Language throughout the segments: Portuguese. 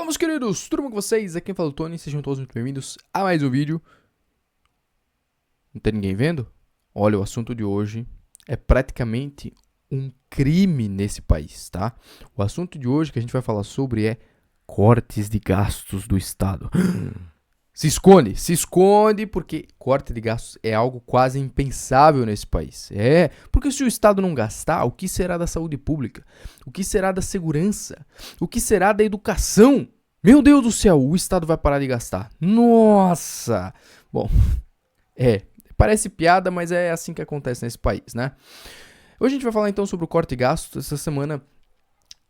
Fala, meus queridos, tudo bom com vocês? Aqui quem fala é o Tony, sejam todos muito bem-vindos a mais um vídeo. Não tem ninguém vendo? Olha, o assunto de hoje é praticamente um crime nesse país, tá? O assunto de hoje que a gente vai falar sobre é cortes de gastos do Estado. Se esconde, porque corte de gastos é algo quase impensável nesse país. Porque se o Estado não gastar, o que será da saúde pública? O que será da segurança? O que será da educação? Meu Deus do céu, o Estado vai parar de gastar. Nossa! Bom, parece piada, mas é assim que acontece nesse país, né? Hoje a gente vai falar então sobre o corte de gastos. Essa semana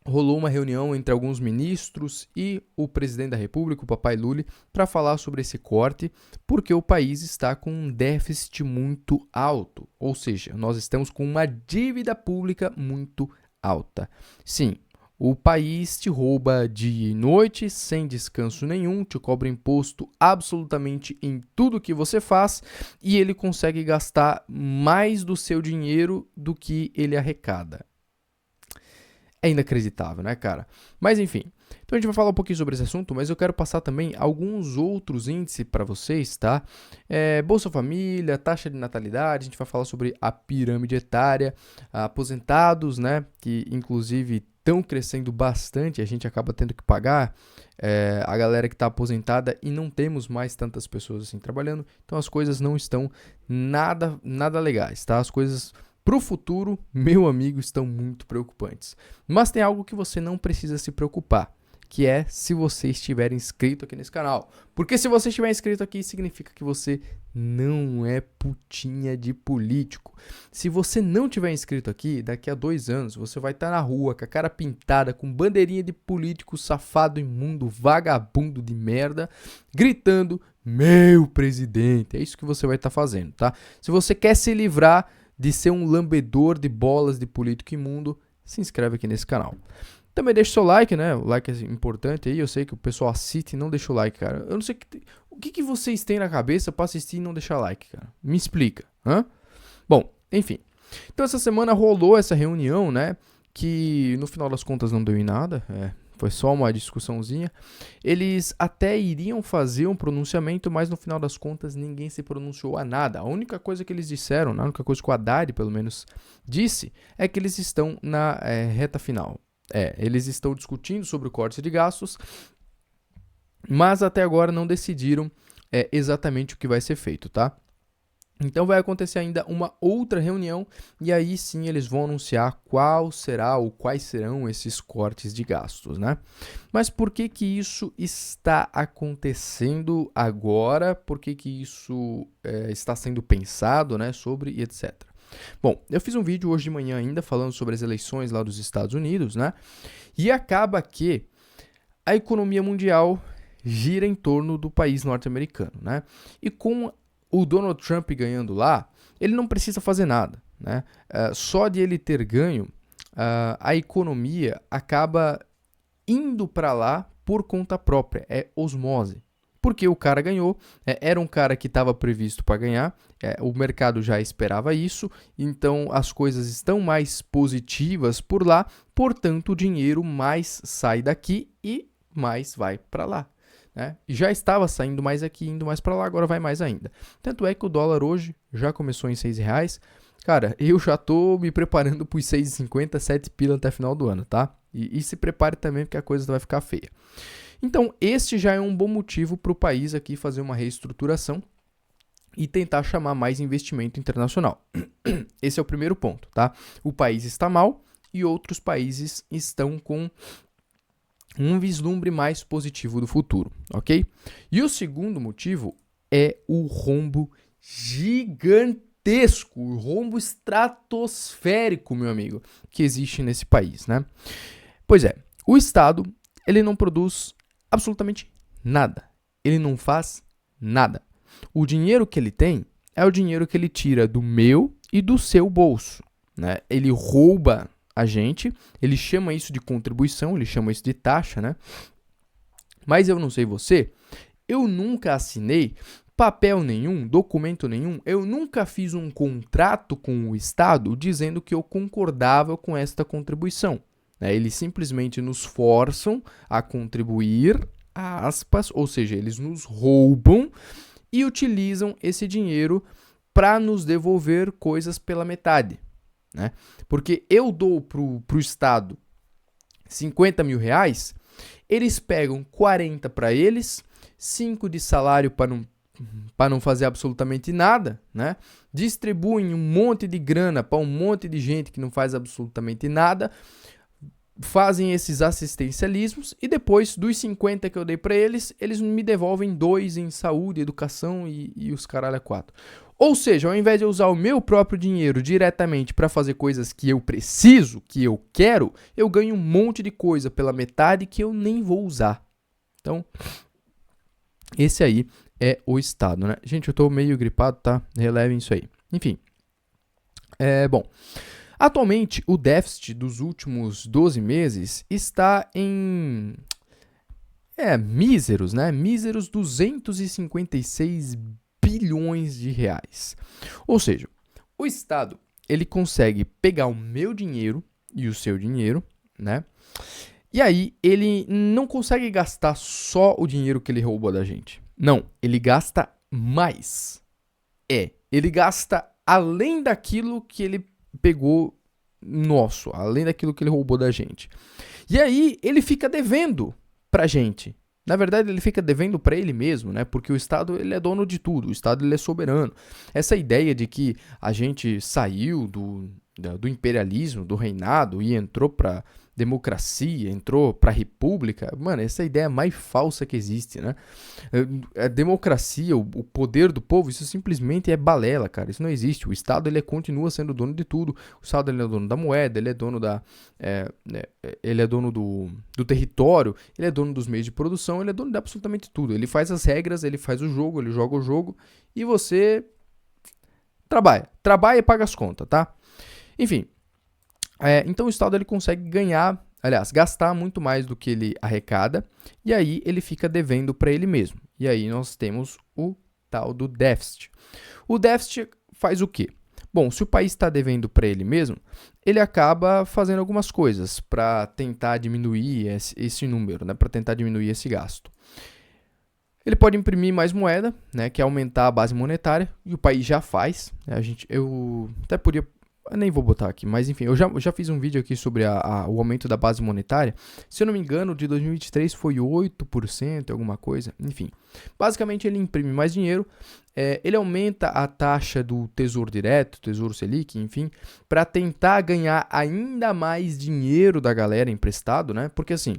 rolou uma reunião entre alguns ministros e o presidente da República, o papai Lula, para falar sobre esse corte, porque o país está com um déficit muito alto, ou seja, nós estamos com uma dívida pública muito alta. Sim, o país te rouba dia e noite, sem descanso nenhum, te cobra imposto absolutamente em tudo que você faz e ele consegue gastar mais do seu dinheiro do que ele arrecada. É inacreditável, né, cara? Mas enfim, então a gente vai falar um pouquinho sobre esse assunto, mas eu quero passar também alguns outros índices para vocês, tá? Bolsa Família, taxa de natalidade, a gente vai falar sobre a pirâmide etária, aposentados, né, que inclusive estão crescendo bastante, a gente acaba tendo que pagar a galera que está aposentada e não temos mais tantas pessoas assim trabalhando, então as coisas não estão nada legais, tá? As coisas pro futuro, meu amigo, estão muito preocupantes. Mas tem algo que você não precisa se preocupar, que é se você estiver inscrito aqui nesse canal. Porque se você estiver inscrito aqui, significa que você não é putinha de político. Se você não tiver inscrito aqui, daqui a 2 anos, você vai estar na rua com a cara pintada, com bandeirinha de político safado, imundo, vagabundo de merda, gritando, meu presidente. É isso que você vai estar fazendo, tá? Se você quer se livrar de ser um lambedor de bolas de político imundo, se inscreve aqui nesse canal. Também deixa o seu like, né? O like é importante aí. Eu sei que o pessoal assiste e não deixa o like, cara. Eu não sei o que vocês têm na cabeça pra assistir e não deixar like, cara. Me explica, hã? Bom, enfim. Então essa semana rolou essa reunião, né? Que no final das contas não deu em nada. Foi só uma discussãozinha. Eles até iriam fazer um pronunciamento, mas no final das contas ninguém se pronunciou a nada. A única coisa que eles disseram, a única coisa que o Haddad pelo menos disse, é que eles estão na reta final. Eles estão discutindo sobre o corte de gastos, mas até agora não decidiram exatamente o que vai ser feito, tá? Então vai acontecer ainda uma outra reunião e aí sim eles vão anunciar qual será ou quais serão esses cortes de gastos, né? Mas por que que isso está acontecendo agora? Por que que isso está sendo pensado, né, sobre e etc. Bom, eu fiz um vídeo hoje de manhã ainda falando sobre as eleições lá dos Estados Unidos, né? E acaba que a economia mundial gira em torno do país norte-americano, né? E com o Donald Trump ganhando lá, ele não precisa fazer nada, né? Só de ele ter ganho, a economia acaba indo para lá por conta própria, é osmose. Porque o cara ganhou, era um cara que estava previsto para ganhar, o mercado já esperava isso, então as coisas estão mais positivas por lá, portanto o dinheiro mais sai daqui e mais vai para lá. Né? E já estava saindo mais aqui, indo mais para lá, agora vai mais ainda. Tanto é que o dólar hoje já começou em R$6. Cara, eu já tô me preparando para os 6,50, 7 pila até final do ano, tá? E se prepare também porque a coisa vai ficar feia. Então, este já é um bom motivo para o país aqui fazer uma reestruturação e tentar chamar mais investimento internacional. Esse é o primeiro ponto, tá? O país está mal e outros países estão com um vislumbre mais positivo do futuro, ok? E o segundo motivo é o rombo gigantesco, o rombo estratosférico, meu amigo, que existe nesse país, né? Pois é, o Estado, ele não produz absolutamente nada, ele não faz nada. O dinheiro que ele tem é o dinheiro que ele tira do meu e do seu bolso, né? Ele rouba a gente, ele chama isso de contribuição, ele chama isso de taxa, né? Mas eu não sei você, eu nunca assinei papel nenhum, documento nenhum, eu nunca fiz um contrato com o Estado dizendo que eu concordava com esta contribuição, né? Eles simplesmente nos forçam a contribuir, aspas, ou seja, eles nos roubam e utilizam esse dinheiro para nos devolver coisas pela metade, né? Porque eu dou pro Estado 50 mil reais, eles pegam 40 para eles, 5 de salário para não fazer absolutamente nada, né? Distribuem um monte de grana para um monte de gente que não faz absolutamente nada, fazem esses assistencialismos e depois dos 50 que eu dei para eles, eles me devolvem 2 em saúde, educação e os caralho a 4. Ou seja, ao invés de eu usar o meu próprio dinheiro diretamente para fazer coisas que eu preciso, que eu quero, eu ganho um monte de coisa pela metade que eu nem vou usar. Então, esse aí é o Estado, né? Gente, eu tô meio gripado, tá? Relevem isso aí. Enfim. Bom. Atualmente, o déficit dos últimos 12 meses está em míseros, né? Míseros 256 bilhões de reais. Ou seja, o Estado, ele consegue pegar o meu dinheiro e o seu dinheiro, né? E aí, ele não consegue gastar só o dinheiro que ele roubou da gente. Não, ele gasta mais. Ele gasta além daquilo que ele pegou nosso, além daquilo que ele roubou da gente. E aí ele fica devendo pra gente. Na verdade, ele fica devendo para ele mesmo, né? Porque o Estado, ele é dono de tudo, o Estado, ele é soberano. Essa ideia de que a gente saiu do imperialismo, do reinado e entrou para democracia, entrou para república, mano, essa é a ideia mais falsa que existe, né? A democracia, o poder do povo, isso simplesmente é balela, cara, isso não existe. O Estado, ele continua sendo dono de tudo. O Estado, ele é dono da moeda, ele é dono ele é dono do território, ele é dono dos meios de produção, ele é dono de absolutamente tudo. Ele faz as regras, ele faz o jogo, ele joga o jogo e você trabalha e paga as contas, tá? Enfim, então o Estado, ele consegue gastar muito mais do que ele arrecada, e aí ele fica devendo para ele mesmo. E aí nós temos o tal do déficit. O déficit faz o quê? Bom, se o país está devendo para ele mesmo, ele acaba fazendo algumas coisas para tentar diminuir esse número, né? Para tentar diminuir esse gasto. Ele pode imprimir mais moeda, né? Que é aumentar a base monetária, e o país já faz. Eu até podia... Eu nem vou botar aqui, mas enfim, eu já fiz um vídeo aqui sobre o aumento da base monetária. Se eu não me engano, de 2023 foi 8%, alguma coisa. Enfim, basicamente ele imprime mais dinheiro, ele aumenta a taxa do Tesouro Direto, Tesouro Selic, enfim, para tentar ganhar ainda mais dinheiro da galera emprestado, né? Porque assim,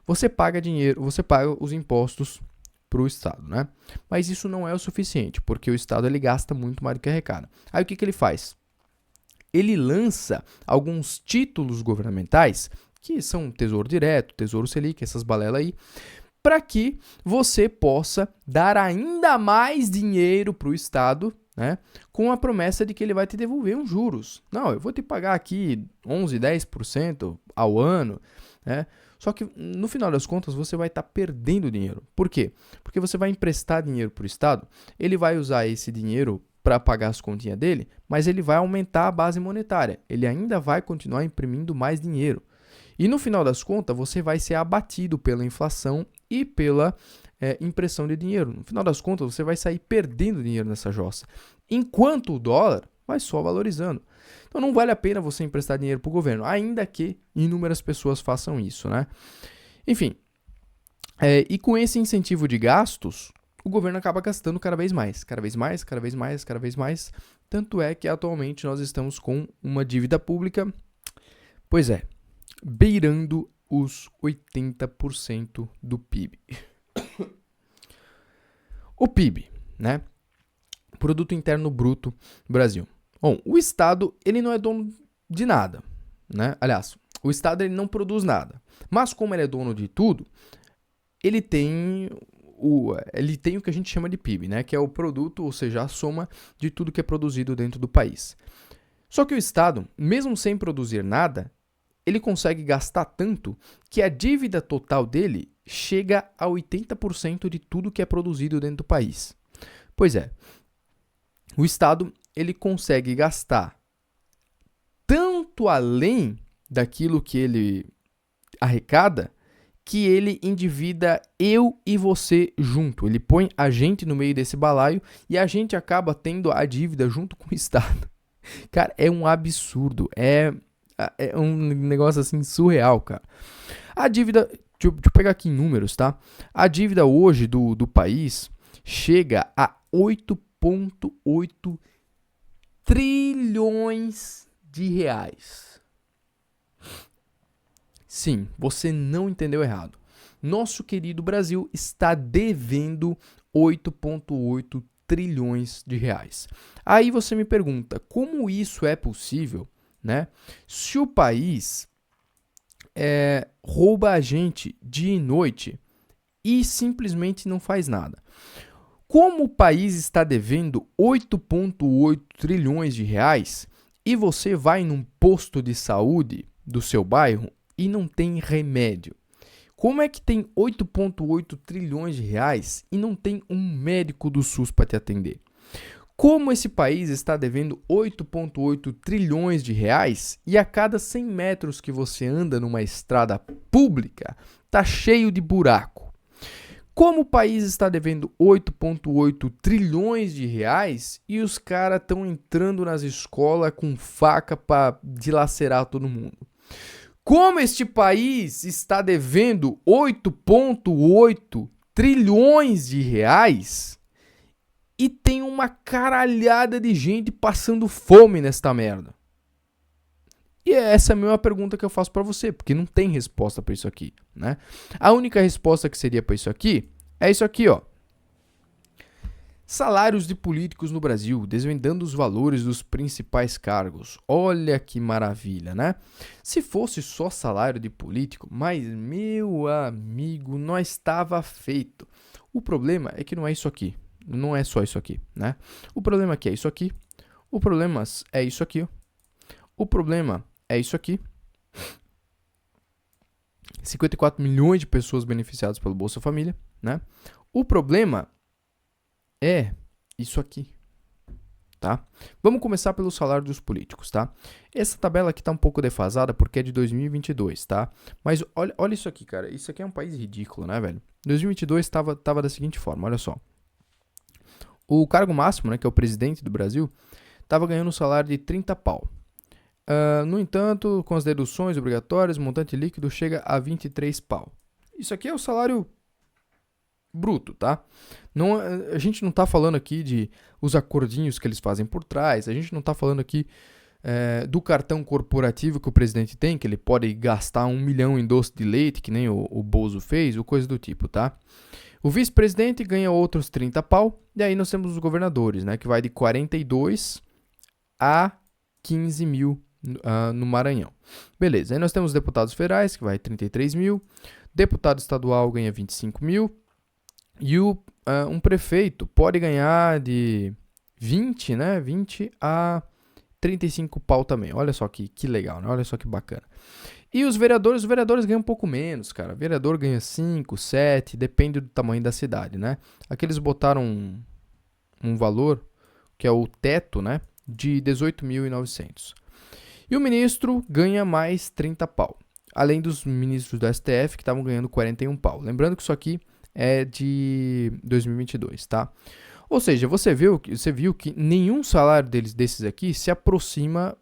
você paga dinheiro, você paga os impostos para o Estado, né? Mas isso não é o suficiente, porque o Estado, ele gasta muito mais do que arrecada. Aí o que ele faz? Ele lança alguns títulos governamentais, que são Tesouro Direto, Tesouro Selic, essas balelas aí, para que você possa dar ainda mais dinheiro para o Estado, né, com a promessa de que ele vai te devolver uns juros. Não, eu vou te pagar aqui 11, 10% ao ano, né? Só que no final das contas você vai estar perdendo dinheiro. Por quê? Porque você vai emprestar dinheiro para o Estado, ele vai usar esse dinheiro para pagar as continhas dele, mas ele vai aumentar a base monetária. Ele ainda vai continuar imprimindo mais dinheiro. E no final das contas, você vai ser abatido pela inflação e pela impressão de dinheiro. No final das contas, você vai sair perdendo dinheiro nessa jossa. Enquanto o dólar vai só valorizando. Então não vale a pena você emprestar dinheiro para o governo, ainda que inúmeras pessoas façam isso, né? Enfim, e com esse incentivo de gastos, o governo acaba gastando cada vez mais. Tanto é que atualmente nós estamos com uma dívida pública, beirando os 80% do PIB. O PIB, né? Produto Interno Bruto do Brasil. Bom, o Estado, ele não é dono de nada, né? Aliás, o Estado, ele não produz nada. Mas como ele é dono de tudo, ele tem o que a gente chama de PIB, né? Que é o produto, ou seja, a soma de tudo que é produzido dentro do país. Só que o Estado, mesmo sem produzir nada, ele consegue gastar tanto que a dívida total dele chega a 80% de tudo que é produzido dentro do país. Pois é, o Estado, ele consegue gastar tanto além daquilo que ele arrecada que ele endivida eu e você junto. Ele põe a gente no meio desse balaio e a gente acaba tendo a dívida junto com o Estado. Cara, é um absurdo. É um negócio assim surreal, cara. A dívida, deixa eu pegar aqui em números, tá? A dívida hoje do país chega a 8,8 trilhões de reais. Sim, você não entendeu errado. Nosso querido Brasil está devendo 8,8 trilhões de reais. Aí você me pergunta, como isso é possível, né? Se o país rouba a gente dia e noite e simplesmente não faz nada. Como o país está devendo 8,8 trilhões de reais e você vai num posto de saúde do seu bairro e não tem remédio? Como é que tem 8,8 trilhões de reais e não tem um médico do SUS para te atender? Como esse país está devendo 8,8 trilhões de reais e a cada 100 metros que você anda numa estrada pública tá cheio de buraco? Como o país está devendo 8,8 trilhões de reais e os caras estão entrando nas escolas com faca para dilacerar todo mundo? Como este país está devendo 8,8 trilhões de reais e tem uma caralhada de gente passando fome nesta merda? E essa é a mesma pergunta que eu faço para você, porque não tem resposta para isso aqui, né? A única resposta que seria para isso aqui é isso aqui, ó. Salários de políticos no Brasil, desvendando os valores dos principais cargos. Olha que maravilha, né? Se fosse só salário de político, mas meu amigo, não estava feito. O problema é que não é isso aqui. Não é só isso aqui, né? O problema é que é isso aqui. O problema é isso aqui, ó. O problema é isso aqui. 54 milhões de pessoas beneficiadas pelo Bolsa Família, né? O problema é isso aqui, tá? Vamos começar pelo salário dos políticos, tá? Essa tabela aqui tá um pouco defasada porque é de 2022, tá? Mas olha isso aqui, cara. Isso aqui é um país ridículo, né, velho? 2022 tava da seguinte forma, olha só. O cargo máximo, né, que é o presidente do Brasil, tava ganhando um salário de 30 pau. No entanto, com as deduções obrigatórias, o montante líquido chega a 23 pau. Isso aqui é o salário bruto, tá? Não, a gente não tá falando aqui de os acordinhos que eles fazem por trás, a gente não tá falando aqui do cartão corporativo que o presidente tem, que ele pode gastar 1 milhão em doce de leite, que nem o Bozo fez, ou coisa do tipo, tá? O vice-presidente ganha outros 30 pau, e aí nós temos os governadores, né, que vai de 42 a 15 mil no Maranhão. Beleza, aí nós temos os deputados federais, que vai 33 mil, deputado estadual ganha 25 mil, e um prefeito pode ganhar de 20, né, 20 a 35 pau também. Olha só que legal, né? Olha só que bacana. E os vereadores ganham um pouco menos, cara. O vereador ganha 5, 7, depende do tamanho da cidade, né? Aqui eles botaram um valor, que é o teto, né, de 18.900. E o ministro ganha mais 30 pau. Além dos ministros do STF, que estavam ganhando 41 pau. Lembrando que isso aqui é de 2022, tá? Ou seja, você viu que nenhum salário desses aqui se aproxima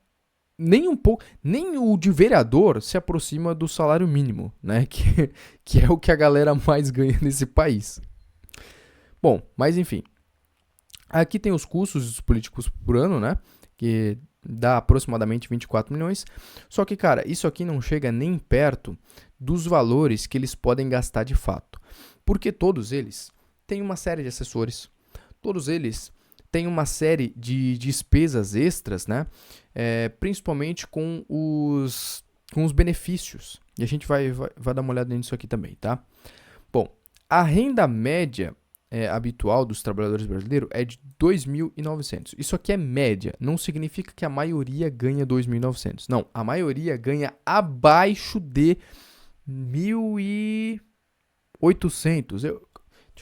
nem um pouco, nem o de vereador se aproxima do salário mínimo, né? Que é o que a galera mais ganha nesse país. Bom, mas enfim. Aqui tem os custos dos políticos por ano, né? Que dá aproximadamente 24 milhões. Só que, cara, isso aqui não chega nem perto dos valores que eles podem gastar de fato. Porque todos eles têm uma série de assessores. Todos eles têm uma série de despesas extras, né? Principalmente com os benefícios. E a gente vai dar uma olhada nisso aqui também, tá? Bom, a renda média habitual dos trabalhadores brasileiros é de 2.900. Isso aqui é média. Não significa que a maioria ganha 2.900. Não, a maioria ganha abaixo de 1.800. Deixa eu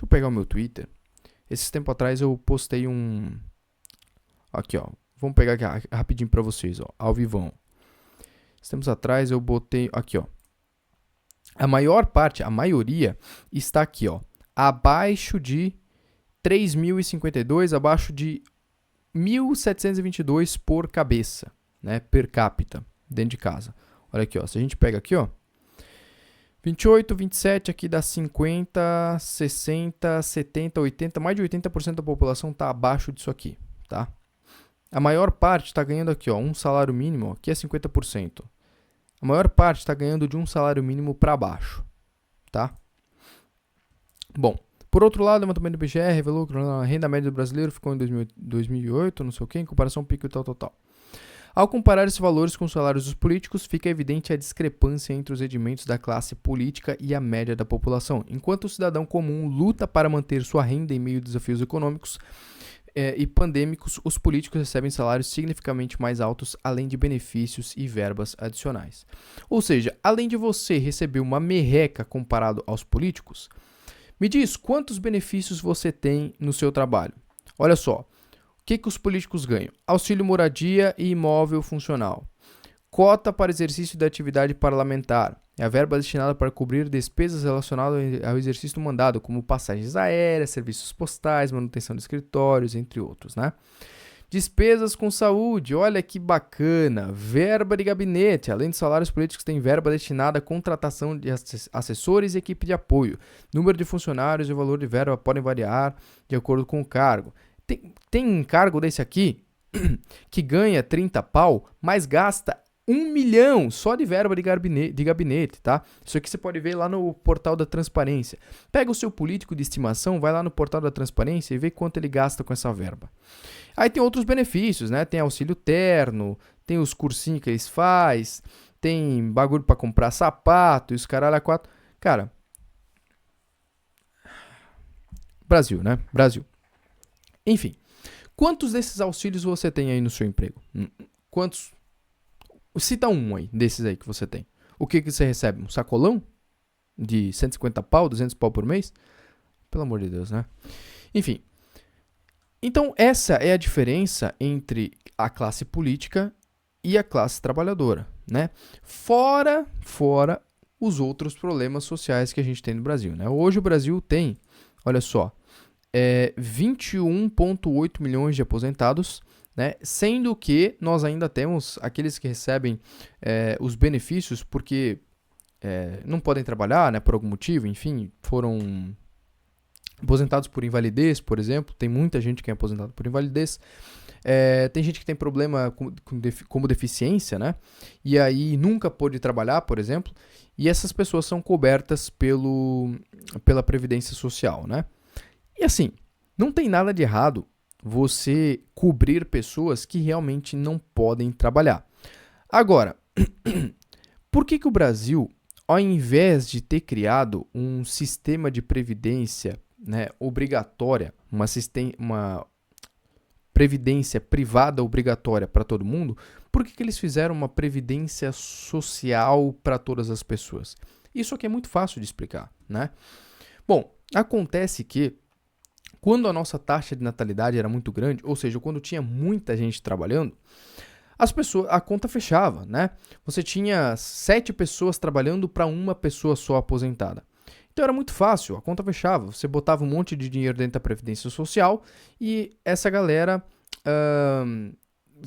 pegar o meu Twitter. Esse tempo atrás eu postei um... Aqui, ó. Vamos pegar aqui rapidinho pra vocês, ó. Ao vivão. Esse tempos atrás eu botei... Aqui, ó. A maior parte, a maioria, está aqui, ó, abaixo de 3.052, abaixo de 1.722 por cabeça, né, per capita, dentro de casa. Olha aqui, ó, se a gente pega aqui, ó, 28, 27, aqui dá 50, 60, 70, 80, mais de 80% da população está abaixo disso aqui, tá? A maior parte está ganhando aqui, ó, um salário mínimo, ó, aqui é 50%. A maior parte está ganhando de um salário mínimo para baixo, tá? Bom, por outro lado, o levantamento do IBGE revelou que a renda média do brasileiro ficou em 2008, não sei o que, em comparação ao pico e tal. Ao comparar esses valores com os salários dos políticos, fica evidente a discrepância entre os rendimentos da classe política e a média da população. Enquanto o cidadão comum luta para manter sua renda em meio a desafios econômicos e pandêmicos, os políticos recebem salários significativamente mais altos, além de benefícios e verbas adicionais. Ou seja, além de você receber uma merreca comparado aos políticos, me diz quantos benefícios você tem no seu trabalho. Olha só, o que os políticos ganham? Auxílio moradia e imóvel funcional. Cota para exercício da atividade parlamentar. É a verba destinada para cobrir despesas relacionadas ao exercício do mandato, como passagens aéreas, serviços postais, manutenção de escritórios, entre outros, né? Despesas com saúde, olha que bacana. Verba de gabinete, além de salários políticos, tem verba destinada à contratação de assessores e equipe de apoio. Número de funcionários e o valor de verba podem variar de acordo com o cargo. Tem um cargo desse aqui que ganha 30 pau, mas gasta 1 milhão só de verba de gabinete, tá? Isso aqui você pode ver lá no portal da transparência. Pega o seu político de estimação, vai lá no portal da transparência e vê quanto ele gasta com essa verba. Aí tem outros benefícios, né? Tem auxílio terno, tem os cursinhos que eles fazem, tem bagulho pra comprar sapato e os caralho a quatro. Cara, Brasil, né? Brasil. Enfim, quantos desses auxílios você tem aí no seu emprego? Quantos? Cita um aí, desses aí que você tem. O que você recebe? Um sacolão? De 150 pau, 200 pau por mês? Pelo amor de Deus, né? Enfim. Então, essa é a diferença entre a classe política e a classe trabalhadora, né? Fora os outros problemas sociais que a gente tem no Brasil, né? Hoje o Brasil tem, olha só, 21,8 milhões de aposentados, né? Sendo que nós ainda temos aqueles que recebem os benefícios porque não podem trabalhar, né, por algum motivo, enfim, foram aposentados por invalidez, por exemplo. Tem muita gente que é aposentado por invalidez. Tem gente que tem problema como deficiência, né? E aí nunca pôde trabalhar, por exemplo. E essas pessoas são cobertas pela Previdência Social, né? E assim, não tem nada de errado você cobrir pessoas que realmente não podem trabalhar. Uma por que o Brasil, ao invés de ter criado um sistema de previdência, né, obrigatória, uma previdência privada obrigatória para todo mundo, por que eles fizeram uma previdência social para todas as pessoas? Isso aqui é muito fácil de explicar, né? Bom, acontece que quando a nossa taxa de natalidade era muito grande, ou seja, quando tinha muita gente trabalhando, a conta fechava, né? Você tinha 7 pessoas trabalhando para uma pessoa só aposentada. Então era muito fácil, a conta fechava. Você botava um monte de dinheiro dentro da Previdência Social e essa galera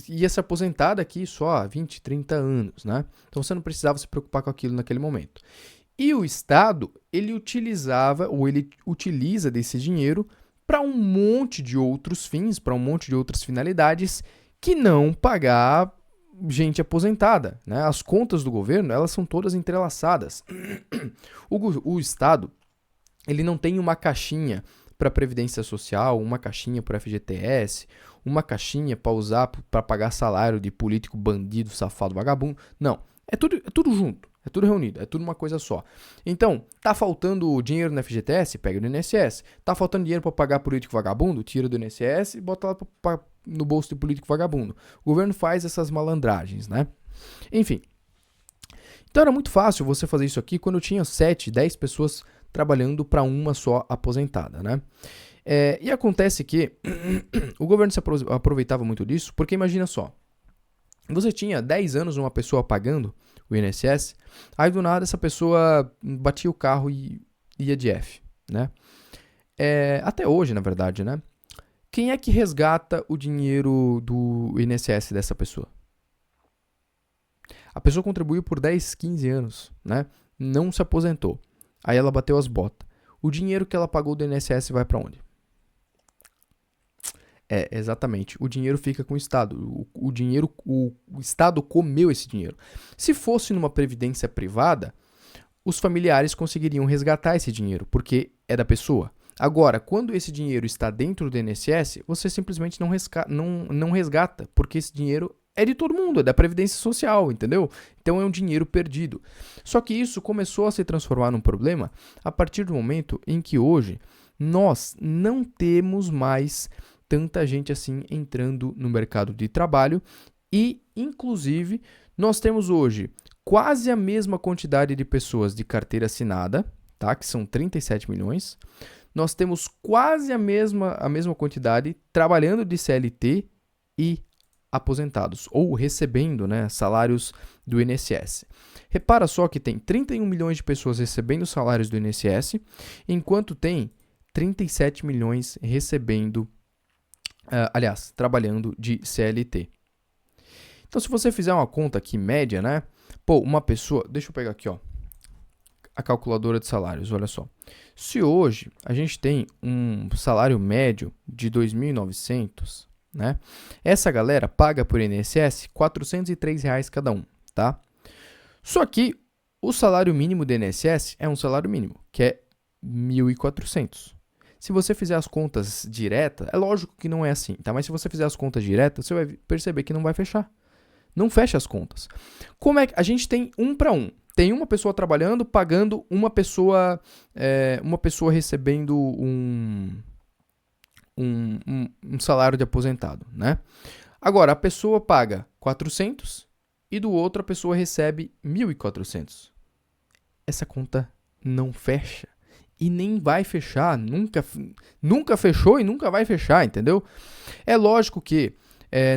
ia se aposentar daqui só há 20, 30 anos, né? Então você não precisava se preocupar com aquilo naquele momento. E o Estado, ele utiliza desse dinheiro para um monte de outros fins, para um monte de outras finalidades, que não pagar gente aposentada, né? As contas do governo, elas são todas entrelaçadas. O Estado, ele não tem uma caixinha para Previdência Social, uma caixinha para FGTS, uma caixinha para usar para pagar salário de político bandido, safado, vagabundo. Não, é tudo junto. É tudo reunido, é tudo uma coisa só. Então, tá faltando dinheiro no FGTS? Pega do INSS. Tá faltando dinheiro para pagar político vagabundo? Tira do INSS e bota lá no bolso de político vagabundo. O governo faz essas malandragens, né? Enfim. Então era muito fácil você fazer isso aqui quando tinha 7, 10 pessoas trabalhando para uma só aposentada, né? E acontece que o governo se aproveitava muito disso, porque imagina só. Você tinha 10 anos uma pessoa pagando o INSS. Aí do nada essa pessoa batia o carro e ia de F, né? Até hoje, na verdade, né? Quem é que resgata o dinheiro do INSS dessa pessoa? A pessoa contribuiu por 10, 15 anos, né? Não se aposentou. Aí ela bateu as botas. O dinheiro que ela pagou do INSS vai para onde? Exatamente. O dinheiro fica com o Estado. O Estado comeu esse dinheiro. Se fosse numa previdência privada, os familiares conseguiriam resgatar esse dinheiro, porque é da pessoa. Agora, quando esse dinheiro está dentro do INSS, você simplesmente não resgata, porque esse dinheiro é de todo mundo, é da Previdência Social, entendeu? Então é um dinheiro perdido. Só que isso começou a se transformar num problema a partir do momento em que hoje nós não temos mais tanta gente assim entrando no mercado de trabalho e, inclusive, nós temos hoje quase a mesma quantidade de pessoas de carteira assinada, tá? Que são 37 milhões. Nós temos quase a mesma quantidade trabalhando de CLT e aposentados, ou recebendo, né, salários do INSS. Repara só que tem 31 milhões de pessoas recebendo salários do INSS, enquanto tem 37 milhões recebendo, trabalhando de CLT. Então, se você fizer uma conta aqui média, né, uma pessoa, deixa eu pegar aqui, ó, a calculadora de salários, olha só. Se hoje a gente tem um salário médio de 2.900, né? Essa galera paga por INSS R$ 403 cada um, tá? Só que o salário mínimo do INSS é um salário mínimo, que é 1.400. Se você fizer as contas diretas, é lógico que não é assim, tá? Mas se você fizer as contas diretas, você vai perceber que não vai fechar. Não fecha as contas. Como é que a gente tem um para um? Tem uma pessoa trabalhando, pagando uma pessoa recebendo um salário de aposentado, né? Agora, a pessoa paga 400 e do outro a pessoa recebe 1.400. Essa conta não fecha e nem vai fechar, nunca fechou e nunca vai fechar, entendeu? É lógico que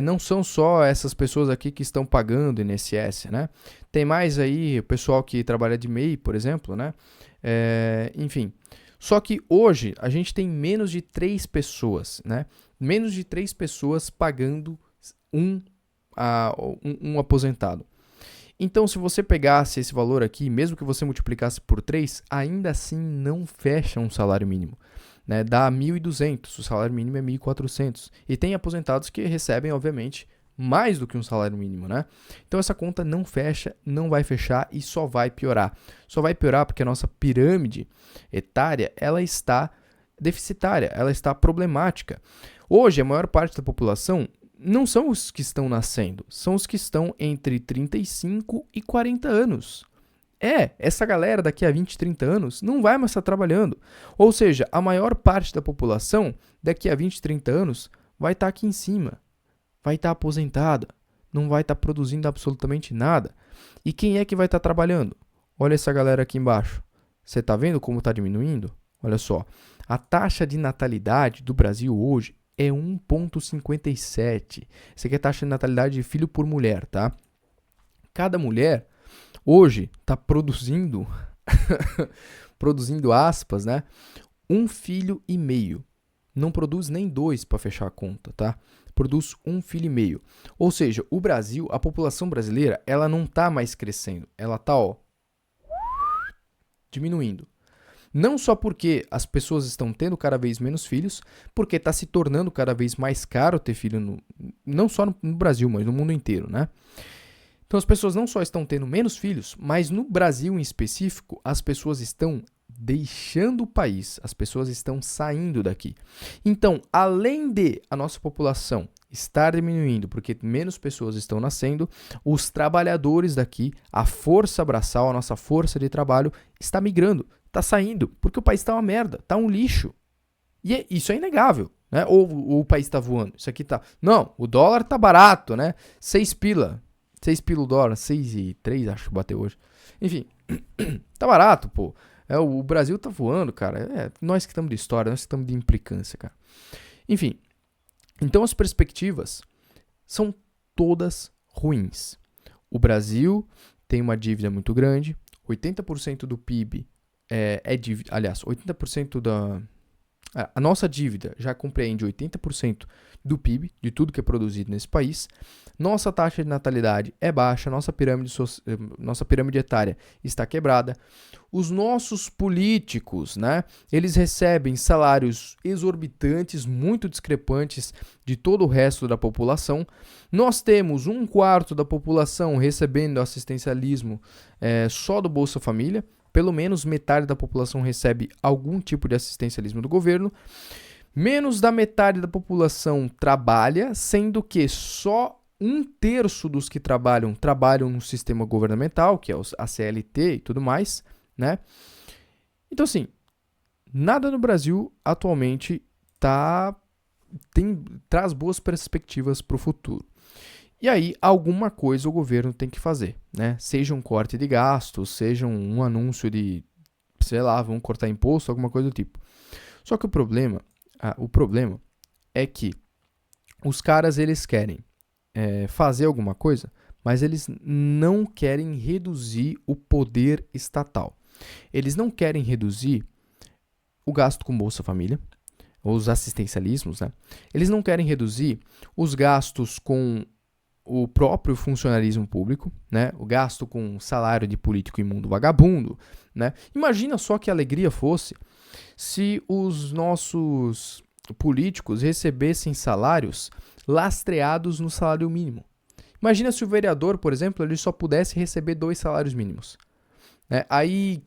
não são só essas pessoas aqui que estão pagando INSS, né? Tem mais aí o pessoal que trabalha de MEI, por exemplo, né? Enfim. Só que hoje a gente tem menos de 3 pessoas, né? Menos de 3 pessoas pagando um aposentado. Então, se você pegasse esse valor aqui, mesmo que você multiplicasse por 3, ainda assim não fecha um salário mínimo. Né, dá 1.200, o salário mínimo é 1.400. E tem aposentados que recebem, obviamente, mais do que um salário mínimo, né? Então essa conta não fecha, não vai fechar e só vai piorar. Só vai piorar porque a nossa pirâmide etária, ela está deficitária, ela está problemática. Hoje, a maior parte da população não são os que estão nascendo, são os que estão entre 35 e 40 anos. Essa galera daqui a 20, 30 anos não vai mais estar trabalhando. Ou seja, a maior parte da população daqui a 20, 30 anos vai estar aqui em cima. Vai estar aposentada. Não vai estar produzindo absolutamente nada. E quem é que vai estar trabalhando? Olha essa galera aqui embaixo. Você está vendo como está diminuindo? Olha só. A taxa de natalidade do Brasil hoje é 1,57. Essa aqui é a taxa de natalidade de filho por mulher, tá? Cada mulher hoje está produzindo, produzindo aspas, né? 1,5 filho. Não produz nem 2 para fechar a conta, tá? Produz 1,5 filho. Ou seja, o Brasil, a população brasileira, ela não está mais crescendo. Ela está, diminuindo. Não só porque as pessoas estão tendo cada vez menos filhos, porque está se tornando cada vez mais caro ter filho, não só no Brasil, mas no mundo inteiro, né? Então as pessoas não só estão tendo menos filhos, mas no Brasil em específico, as pessoas estão deixando o país, as pessoas estão saindo daqui. Então, além de a nossa população estar diminuindo porque menos pessoas estão nascendo, os trabalhadores daqui, a força braçal, a nossa força de trabalho está migrando, está saindo, porque o país está uma merda, está um lixo. E isso é inegável. Né? Ou o país está voando, isso aqui tá... Não, o dólar tá barato, né? 6 pila. 6 pila o dólar, 6,3 acho que bateu hoje. Enfim, tá barato, pô. O Brasil tá voando, cara. Nós que estamos de história, nós que estamos de implicância, cara. Enfim, então as perspectivas são todas ruins. O Brasil tem uma dívida muito grande, 80% do PIB é dívida, aliás, 80% da... A nossa dívida já compreende 80% do PIB, de tudo que é produzido nesse país. Nossa taxa de natalidade é baixa, nossa pirâmide etária está quebrada. Os nossos políticos, né, eles recebem salários exorbitantes, muito discrepantes de todo o resto da população. Nós temos 1/4 da população recebendo assistencialismo só do Bolsa Família. Pelo menos metade da população recebe algum tipo de assistencialismo do governo. Menos da metade da população trabalha, sendo que só 1/3 dos que trabalham no sistema governamental, que é a CLT e tudo mais, né? Então, assim, nada no Brasil atualmente traz boas perspectivas para o futuro. E aí, alguma coisa o governo tem que fazer, né? Seja um corte de gastos, seja um anúncio de, sei lá, vamos cortar imposto, alguma coisa do tipo. Só que o problema é que os caras, eles querem fazer alguma coisa, mas eles não querem reduzir o poder estatal. Eles não querem reduzir o gasto com Bolsa Família, os assistencialismos, né? Eles não querem reduzir os gastos com o próprio funcionalismo público, né? O gasto com salário de político imundo vagabundo, né? Imagina só que alegria fosse se os nossos políticos recebessem salários lastreados no salário mínimo. Imagina se o vereador, por exemplo, ele só pudesse receber 2 salários mínimos, né? Aí,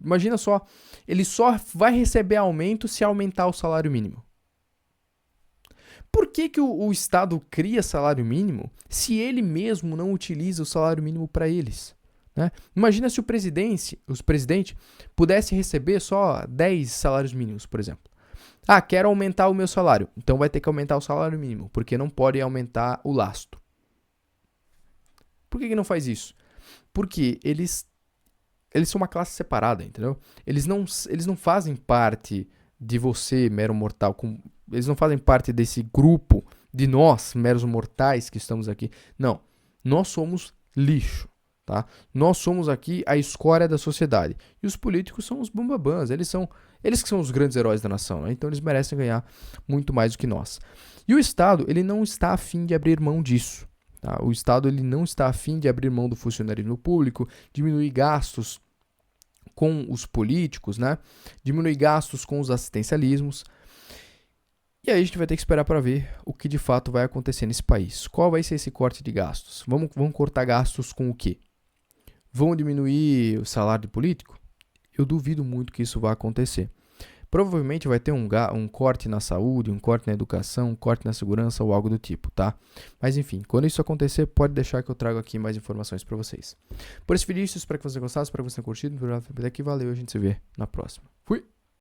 imagina só, ele só vai receber aumento se aumentar o salário mínimo. Por que o Estado cria salário mínimo se ele mesmo não utiliza o salário mínimo para eles? Né? Imagina se o presidente pudesse receber só 10 salários mínimos, por exemplo. Ah, quero aumentar o meu salário. Então vai ter que aumentar o salário mínimo, porque não pode aumentar o lastro. Por que não faz isso? Porque eles são uma classe separada, entendeu? Eles não fazem parte de você, mero mortal, eles não fazem parte desse grupo de nós, meros mortais que estamos aqui. Não, nós somos lixo, tá? Nós somos aqui a escória da sociedade. E os políticos são os bambambãs, eles que são os grandes heróis da nação, né? Então eles merecem ganhar muito mais do que nós. E o Estado, ele não está a fim de abrir mão disso, tá? O Estado, ele não está a fim de abrir mão do funcionalismo público, diminuir gastos com os políticos, né? Diminuir gastos com os assistencialismos. E aí a gente vai ter que esperar para ver o que de fato vai acontecer nesse país. Qual vai ser esse corte de gastos? Vamos cortar gastos com o quê? Vão diminuir o salário do político? Eu duvido muito que isso vá acontecer. Provavelmente vai ter um corte na saúde, um corte na educação, um corte na segurança ou algo do tipo, tá? Mas enfim, quando isso acontecer, pode deixar que eu trago aqui mais informações para vocês. Por esse vídeo, espero que você gostasse, espero que você tenha curtido. Por aqui, valeu, a gente se vê na próxima. Fui!